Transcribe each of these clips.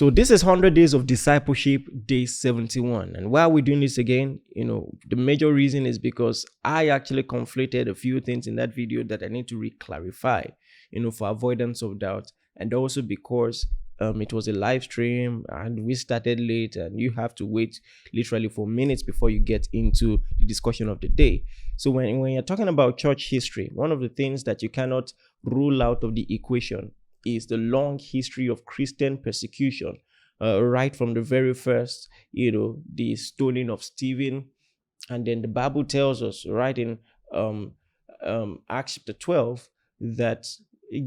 So this is 100 Days of Discipleship, day 71. And why are we doing this again? The major reason is because I actually conflated a few things in that video that I need to re-clarify, for avoidance of doubt. And also because it was a live stream and we started late and you have to wait literally for minutes before you get into the discussion of the day. So when you're talking about church history, one of the things that you cannot rule out of the equation is the long history of Christian persecution, right from the very first, the stoning of Stephen. And then the Bible tells us right in Acts chapter 12 that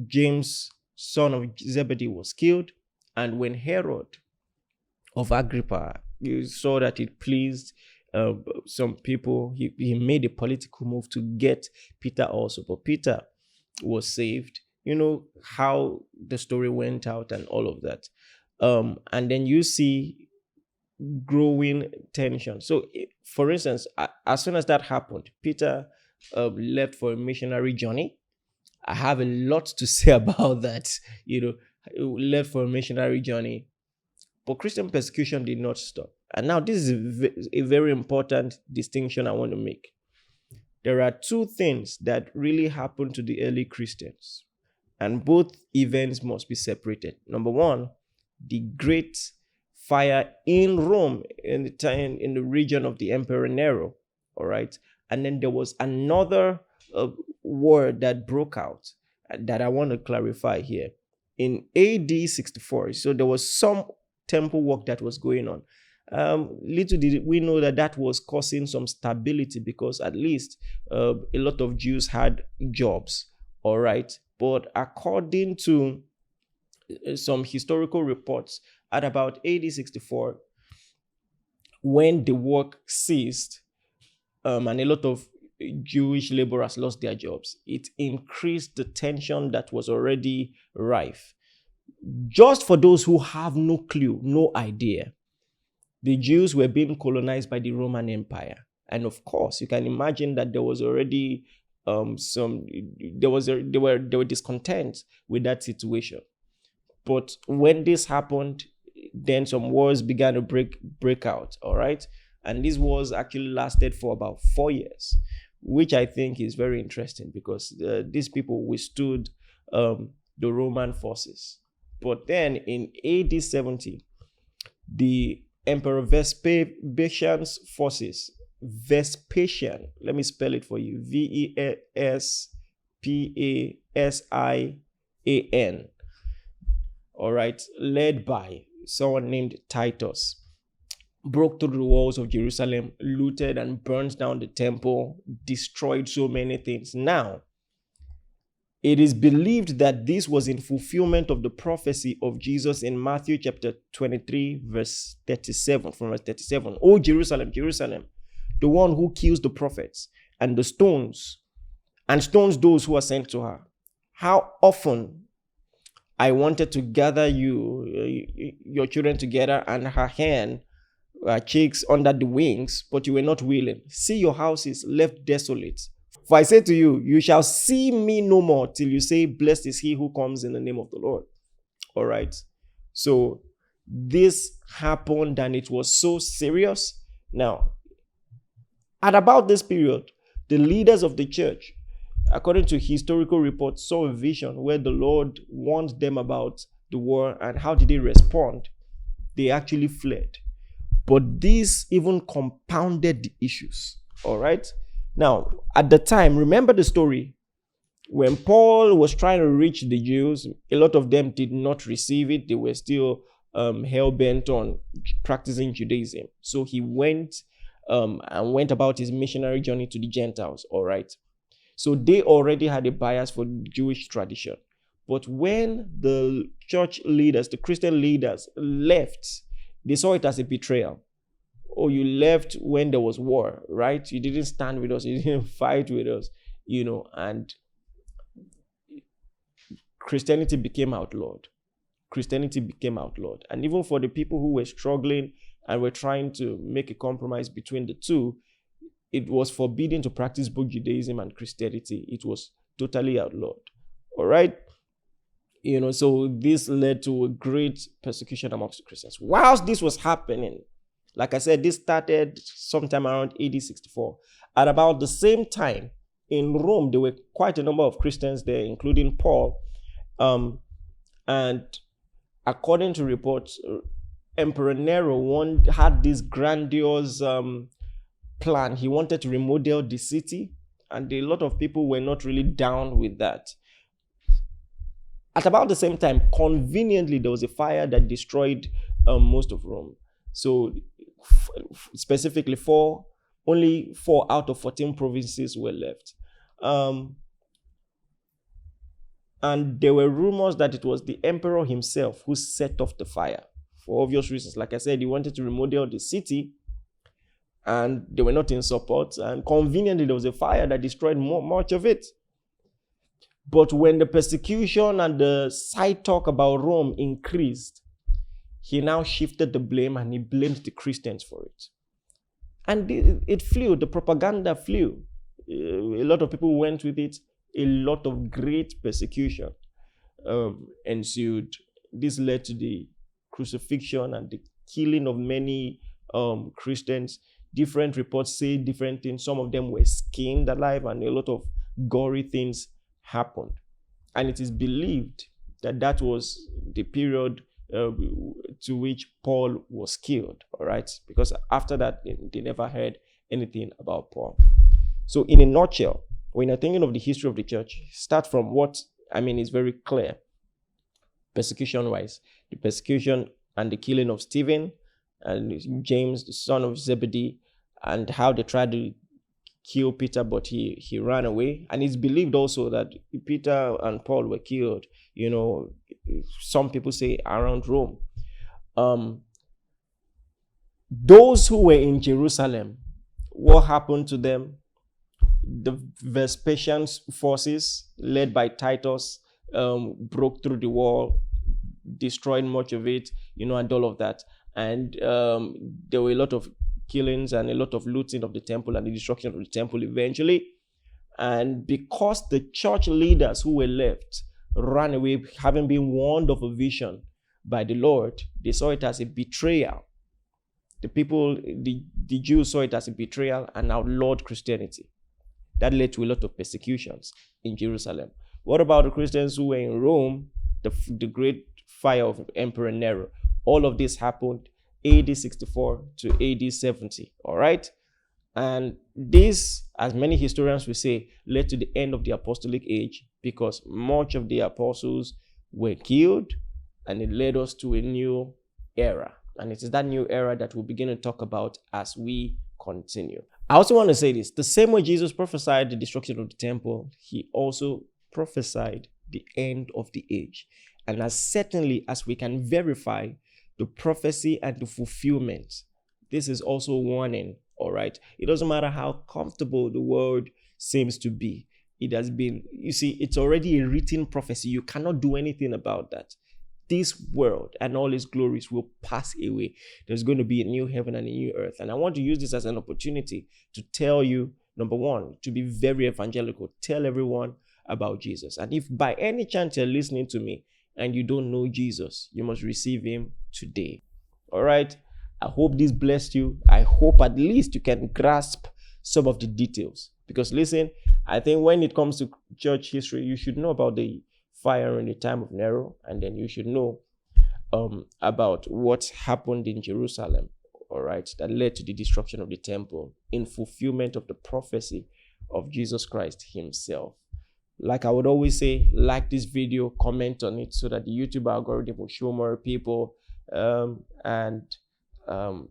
James, son of Zebedee, was killed. And when Herod of Agrippa, you saw that it pleased some people, he made a political move to get Peter also. But Peter was saved. How the story went out and all of that. And then you see growing tension. So, for instance, as soon as that happened, Peter left for a missionary journey. I have a lot to say about that. Left for a missionary journey. But Christian persecution did not stop. And now this is a very important distinction I want to make. There are two things that really happened to the early Christians. And both events must be separated. Number one, the great fire in Rome in the region of the Emperor Nero. All right. And then there was another war that broke out that I want to clarify here. In AD 64, so there was some temple work that was going on. Little did we know that was causing some stability because at least a lot of Jews had jobs. All right. But according to some historical reports, at about AD 64, when the work ceased and a lot of Jewish laborers lost their jobs, it increased the tension that was already rife. Just for those who have no clue, no idea, the Jews were being colonized by the Roman Empire. And of course, you can imagine that there was already they were discontent with that situation. But when this happened, then some wars began to break out. All right. And these wars actually lasted for about 4 years, which I think is very interesting because these people withstood the Roman forces. But then in AD 70, the Emperor Vespasian's forces, Vespasian, let me spell it for you, Vespasian, all right, led by someone named Titus, broke through the walls of Jerusalem, looted and burned down the temple, destroyed so many things. Now, it is believed that this was in fulfillment of the prophecy of Jesus in Matthew chapter 23, verse 37, from verse 37. O Jerusalem, Jerusalem, the one who kills the prophets and stones those who are sent to her. How often I wanted to gather your children together and her hand, cheeks under the wings, but you were not willing. See, your house is left desolate. For I say to you, you shall see me no more till you say, blessed is he who comes in the name of the Lord. All right. So this happened and it was so serious. Now, at about this period, the leaders of the church, according to historical reports, saw a vision where the Lord warned them about the war. And how did they respond? They actually fled. But this even compounded the issues. All right. Now, at the time, remember the story. When Paul was trying to reach the Jews, a lot of them did not receive it. They were still hell-bent on practicing Judaism. So he went about his missionary journey to the Gentiles. All right. So they already had a bias for Jewish tradition. But when the church leaders, the Christian leaders left, they saw it as a betrayal. Oh, you left when there was war, right? You didn't stand with us. You didn't fight with us, and Christianity became outlawed. And even for the people who were struggling and were trying to make a compromise between the two, it was forbidden to practice both Judaism and Christianity. It was totally outlawed. All right. So this led to a great persecution amongst the Christians. Whilst this was happening, like I said, this started sometime around AD 64. At about the same time, in Rome, there were quite a number of Christians there, including Paul. And according to reports, Emperor Nero had this grandiose plan. He wanted to remodel the city, and a lot of people were not really down with that. At about the same time, conveniently, there was a fire that destroyed most of Rome. So specifically, only 4 out of 14 provinces were left. And there were rumors that it was the emperor himself who set off the fire for obvious reasons. Like I said, he wanted to remodel the city, and they were not in support. And conveniently, there was a fire that destroyed much of it. But when the persecution and the side talk about Rome increased, he now shifted the blame and he blamed the Christians for it. And it flew, the propaganda flew. A lot of people went with it. A lot of great persecution ensued. This led to the crucifixion and the killing of many Christians. Different reports say different things. Some of them were skinned alive, and a lot of gory things happened. And it is believed that that was the period to which Paul was killed, all right? Because after that, they never heard anything about Paul. So in a nutshell, when you're thinking of the history of the church, start from what, is very clear. Persecution-wise, the persecution and the killing of Stephen and James, the son of Zebedee, and how they tried to kill Peter, but he ran away. And it's believed also that Peter and Paul were killed, some people say around Rome. Those who were in Jerusalem, what happened to them? The Vespasian's forces, led by Titus, broke through the wall, destroyed much of it, and all of that. And there were a lot of killings and a lot of looting of the temple and the destruction of the temple eventually. And because the church leaders who were left ran away, having been warned of a vision by the Lord, they saw it as a betrayal. The Jews saw it as a betrayal and outlawed Christianity. That led to a lot of persecutions in Jerusalem. What about the Christians who were in Rome? The great fire of Emperor Nero. All of this happened AD 64 to AD 70, all right? And this, as many historians will say, led to the end of the apostolic age, because much of the apostles were killed, and it led us to a new era. And it is that new era that we'll begin to talk about as we continue. I also want to say this. The same way Jesus prophesied the destruction of the temple, he also prophesied the end of the age. And as certainly as we can verify the prophecy and the fulfillment, this is also a warning, all right? It doesn't matter how comfortable the world seems to be. It has been, it's already a written prophecy. You cannot do anything about that. This world and all its glories will pass away. There's going to be a new heaven and a new earth. And I want to use this as an opportunity to tell you, number one, to be very evangelical. Tell everyone about Jesus. And if by any chance you're listening to me and you don't know Jesus, you must receive him today. All right? I hope this blessed you. I hope at least you can grasp some of the details. Because listen, I think when it comes to church history, you should know about the fire in the time of Nero, and then you should know about what happened in Jerusalem, all right, that led to the destruction of the temple in fulfillment of the prophecy of Jesus Christ himself. Like I would always say, like this video, comment on it so that the YouTube algorithm will show more people, and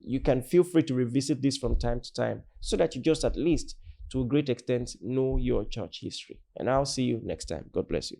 you can feel free to revisit this from time to time so that you just at least to a great extent know your church history. And I'll see you next time. God bless you.